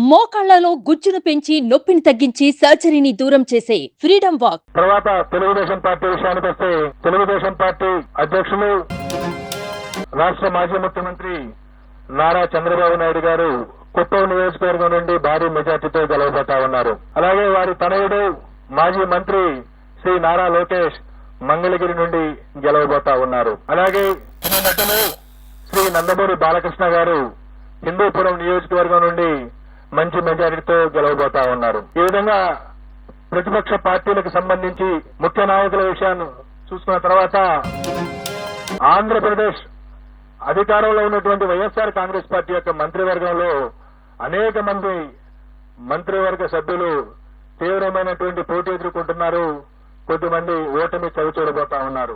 మోకాళ్లలో గుజ్జును పెంచి నొప్పిని తగ్గించి సర్జరీని దూరం చేసే ఫ్రీడమ్ వాక్. తర్వాత తెలుగుదేశం పార్టీ విషయానికి వస్తే తెలుగుదేశం పార్టీ అధ్యక్షులు రాష్ట్ర మాజీ ముఖ్యమంత్రి నారా చంద్రబాబు నాయుడు గారు కొత్తూరు నియోజకవర్గం నుండి భారీ మెజార్టీతో గెలవబోతా ఉన్నారు. అలాగే వారి తనయుడు మాజీ మంత్రి శ్రీ నారా లోకేష్ మంగళగిరి నుండి గెలవబోతా ఉన్నారు. అలాగే శ్రీ నందమూరి బాలకృష్ణ గారు హిందూపురం నియోజకవర్గం నుండి మంచి మెజారిటీతో గెలవబోతా ఉన్నారు. ఈ విధంగా ప్రతిపక్ష పార్టీలకు సంబంధించి ముఖ్య నాయకుల విషయాన్ని చూసుకున్న తర్వాత ఆంధ్రప్రదేశ్ అధికారంలో ఉన్నటువంటి వైఎస్ఆర్ కాంగ్రెస్ పార్టీ యొక్క మంత్రివర్గంలో అనేక మంది మంత్రివర్గ సభ్యులు తీవ్రమైనటువంటి పోటీ ఎదుర్కొంటున్నారు. కొద్దిమంది ఓటమి చవి చూడబోతా ఉన్నారు.